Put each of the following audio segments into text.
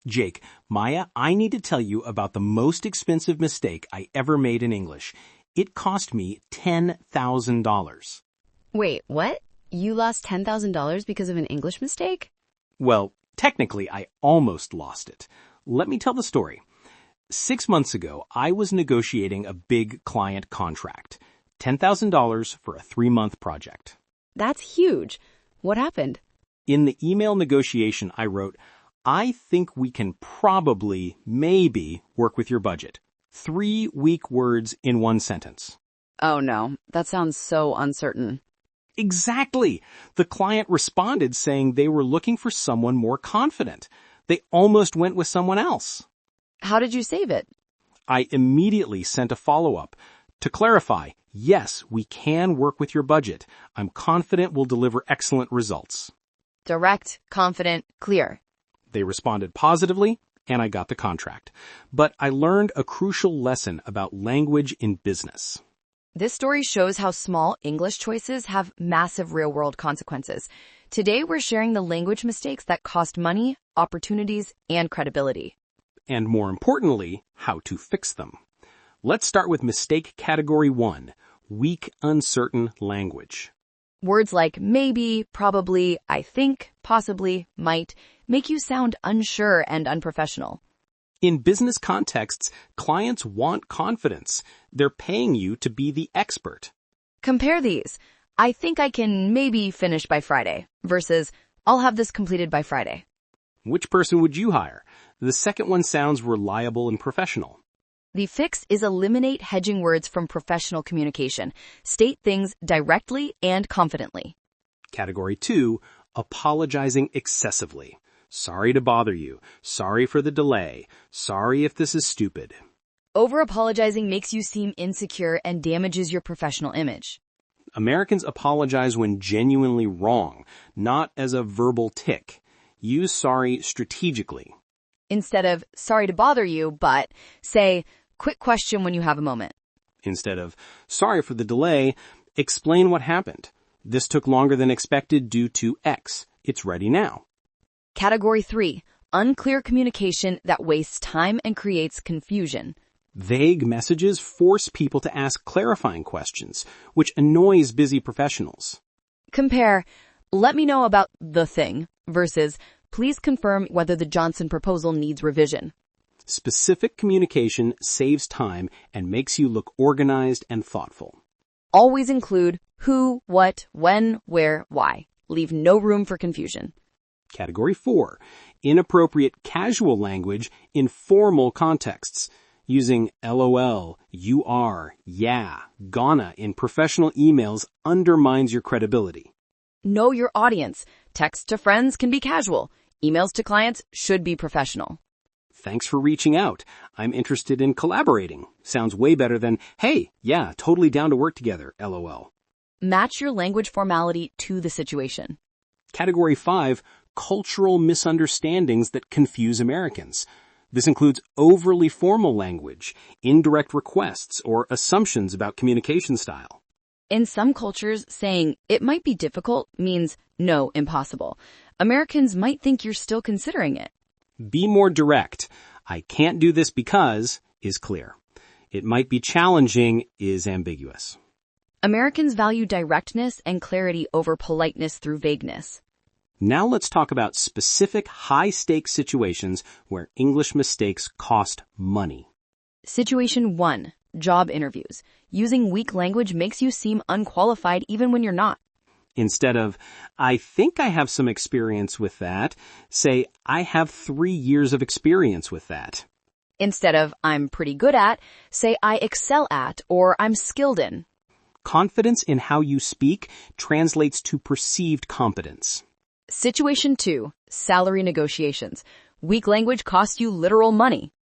Jake, Maya, I need to tell you about the most expensive mistake I ever made in English. It cost me $10,000. Wait, what? You lost $10,000 because of an English mistake? Well, technically, I almost lost it. Let me tell the story. 6 months ago, I was negotiating a big client contract. $10,000 for a 3-month project. That's huge. What happened? In the email negotiation, I wrote, I think we can probably, maybe, work with your budget. 3 weak words in 1 sentence. Oh no, that sounds so uncertain. Exactly. The client responded saying they were looking for someone more confident. They almost went with someone else. How did you save it? I immediately sent a follow-up. To clarify, yes, we can work with your budget. I'm confident we'll deliver excellent results. Direct, confident, clear. They responded positively, and I got the contract. But I learned a crucial lesson about language in business. This story shows how small English choices have massive real-world consequences. Today, we're sharing the language mistakes that cost money, opportunities, and credibility. And more importantly, how to fix them. Let's start with mistake category 1, weak, uncertain language. Words like maybe, probably, I think, possibly, might make you sound unsure and unprofessional. In business contexts, clients want confidence. They're paying you to be the expert. Compare these. I think I can maybe finish by Friday versus I'll have this completed by Friday. Which person would you hire? The second one sounds reliable and professional. The fix is eliminate hedging words from professional communication. State things directly and confidently. Category 2, apologizing excessively. Sorry to bother you. Sorry for the delay. Sorry if this is stupid. Over-apologizing makes you seem insecure and damages your professional image. Americans apologize when genuinely wrong, not as a verbal tick. Use sorry strategically. Instead of sorry to bother you, but say, quick question when you have a moment. Instead of sorry for the delay, explain what happened. This took longer than expected due to X. It's ready now. Category 3, unclear communication that wastes time and creates confusion. Vague messages force people to ask clarifying questions, which annoys busy professionals. Compare, let me know about the thing versus please confirm whether the Johnson proposal needs revision. Specific communication saves time and makes you look organized and thoughtful. Always include who, what, when, where, why. Leave no room for confusion. Category 4, inappropriate casual language in formal contexts. Using LOL, you are, yeah, gonna in professional emails undermines your credibility. Know your audience. Text to friends can be casual. Emails to clients should be professional. Thanks for reaching out. I'm interested in collaborating. Sounds way better than, hey, yeah, totally down to work together, LOL. Match your language formality to the situation. Category 5, cultural misunderstandings that confuse Americans. This includes overly formal language, indirect requests, or assumptions about communication style. In some cultures, saying it might be difficult means no, impossible. Americans might think you're still considering it. Be more direct. I can't do this because is clear. It might be challenging is ambiguous. Americans value directness and clarity over politeness through vagueness. Now let's talk about specific high-stakes situations where English mistakes cost money. Situation 1, job interviews. Using weak language makes you seem unqualified even when you're not. Instead of, I think I have some experience with that, say, I have 3 years of experience with that. Instead of, I'm pretty good at, say, I excel at, or I'm skilled in. Confidence in how you speak translates to perceived competence. Situation 2, salary negotiations. Weak language costs you literal money.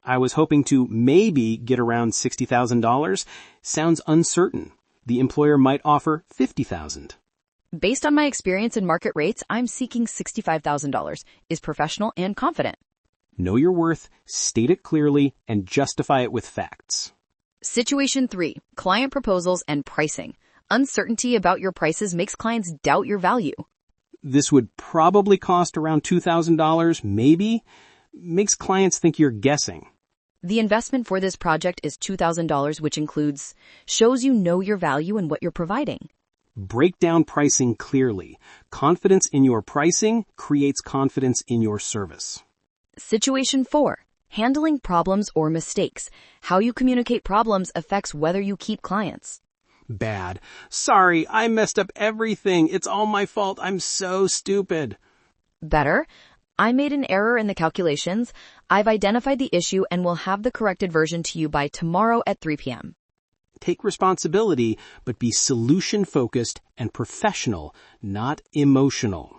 I was hoping to maybe get around $60,000. Sounds uncertain. The employer might offer $50,000. Based on my experience and market rates, I'm seeking $65,000. Is professional and confident. Know your worth, state it clearly, and justify it with facts. Situation 3, client proposals and pricing. Uncertainty about your prices makes clients doubt your value. This would probably cost around $2,000, maybe. makes clients think you're guessing. The investment for this project is $2,000, which shows you know your value and what you're providing. Break down pricing clearly. Confidence in your pricing creates confidence in your service. Situation 4. Handling problems or mistakes. How you communicate problems affects whether you keep clients. Bad. Sorry, I messed up everything. It's all my fault. I'm so stupid. Better. I made an error in the calculations. I've identified the issue and will have the corrected version to you by tomorrow at 3 p.m. Take responsibility, but be solution-focused and professional, not emotional.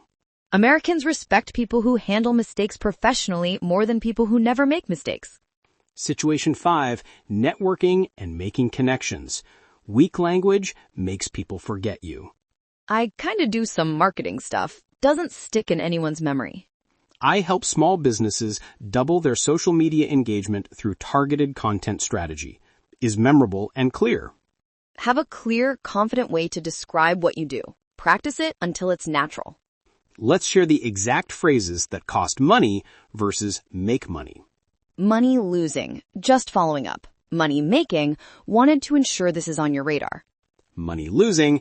Americans respect people who handle mistakes professionally more than people who never make mistakes. Situation 5, networking and making connections. Weak language makes people forget you. I kind of do some marketing stuff. Doesn't stick in anyone's memory. I help small businesses double their social media engagement through targeted content strategy. Is memorable and clear. Have a clear, confident way to describe what you do. Practice it until it's natural. Let's share the exact phrases that cost money versus make money. Money losing, just following up. Money making, wanted to ensure this is on your radar. Money losing,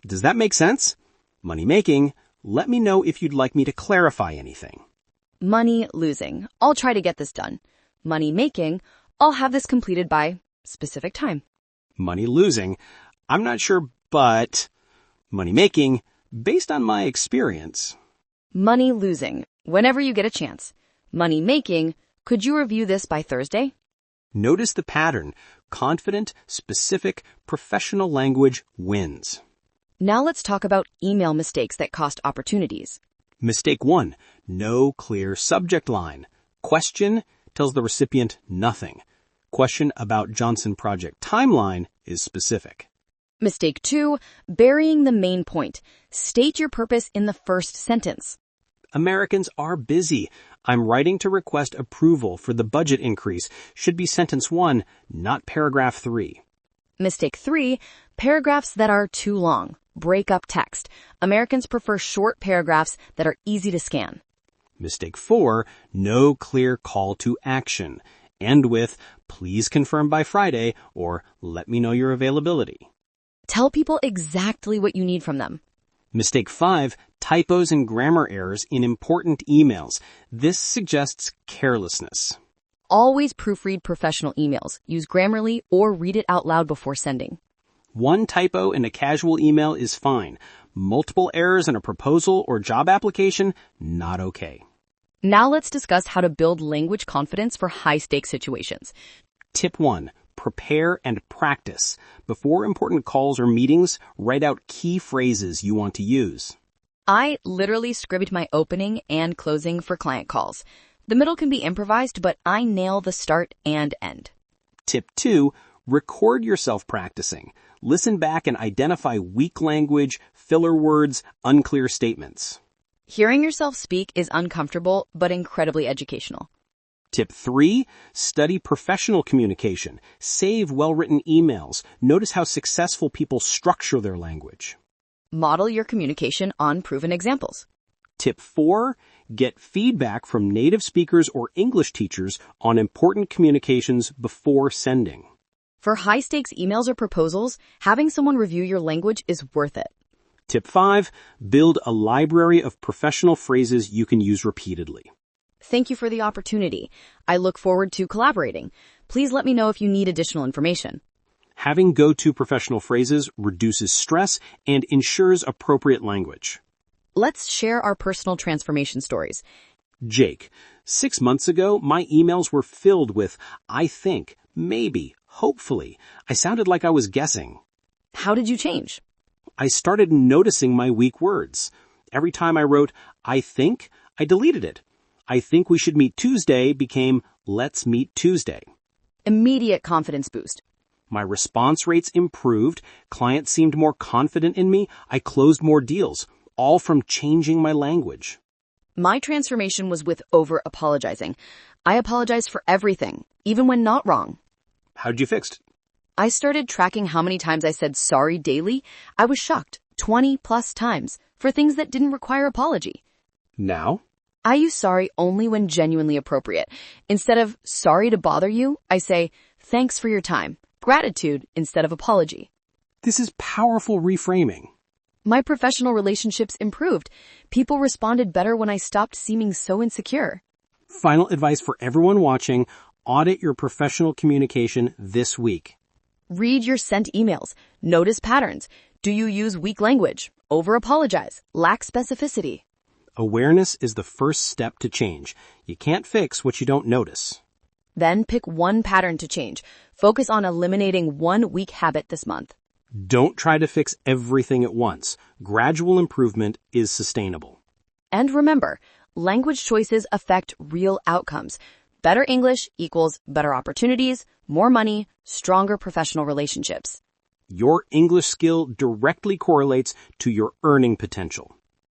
does that make sense? Money making, let me know if you'd like me to clarify anything. Money losing, I'll try to get this done. Money making, I'll have this completed by specific time. Money losing, I'm not sure, but money making, based on my experience. Money losing, whenever you get a chance. Money making, could you review this by Thursday? Notice the pattern. Confident, specific, professional language wins. Now let's talk about email mistakes that cost opportunities. Mistake 1, no clear subject line. Question tells the recipient nothing. Question about Johnson project timeline is specific. Mistake 2, burying the main point. State your purpose in the first sentence. Americans are busy. I'm writing to request approval for the budget increase. Should be sentence 1, not paragraph 3. Mistake 3, paragraphs that are too long. Break up text. Americans prefer short paragraphs that are easy to scan. Mistake 4, no clear call to action. End with, please confirm by Friday, or let me know your availability. Tell people exactly what you need from them. Mistake 5, typos and grammar errors in important emails. This suggests carelessness. Always proofread professional emails. Use Grammarly or read it out loud before sending. One typo in a casual email is fine. Multiple errors in a proposal or job application, not okay. Now let's discuss how to build language confidence for high-stakes situations. Tip 1, prepare and practice. Before important calls or meetings, write out key phrases you want to use. I literally scribbled my opening and closing for client calls. The middle can be improvised, but I nail the start and end. Tip 2, record yourself practicing. Listen back and identify weak language, filler words, unclear statements. Hearing yourself speak is uncomfortable, but incredibly educational. Tip 3, study professional communication. Save well-written emails. Notice how successful people structure their language. Model your communication on proven examples. Tip 4, get feedback from native speakers or English teachers on important communications before sending. For high-stakes emails or proposals, having someone review your language is worth it. Tip 5, build a library of professional phrases you can use repeatedly. Thank you for the opportunity. I look forward to collaborating. Please let me know if you need additional information. Having go-to professional phrases reduces stress and ensures appropriate language. Let's share our personal transformation stories. Jake, 6 months ago, my emails were filled with, I think, maybe, hopefully. I sounded like I was guessing. How did you change? I started noticing my weak words. Every time I wrote, I think, I deleted it. I think we should meet Tuesday became, let's meet Tuesday. Immediate confidence boost. My response rates improved. Clients seemed more confident in me. I closed more deals, all from changing my language. My transformation was with over-apologizing. I apologized for everything, even when not wrong. How did you fix it? I started tracking how many times I said sorry daily. I was shocked, 20 plus times, for things that didn't require apology. Now? I use sorry only when genuinely appropriate. Instead of sorry to bother you, I say thanks for your time, gratitude instead of apology. This is powerful reframing. My professional relationships improved. People responded better when I stopped seeming so insecure. Final advice for everyone watching, audit your professional communication this week. Read your sent emails. Notice patterns. Do you use weak language? Over-apologize? Lack specificity? Awareness is the first step to change. You can't fix what you don't notice. Then pick one pattern to change. Focus on eliminating one weak habit this month. Don't try to fix everything at once. Gradual improvement is sustainable. And remember, language choices affect real outcomes. Better English equals better opportunities, more money, stronger professional relationships. Your English skill directly correlates to your earning potential.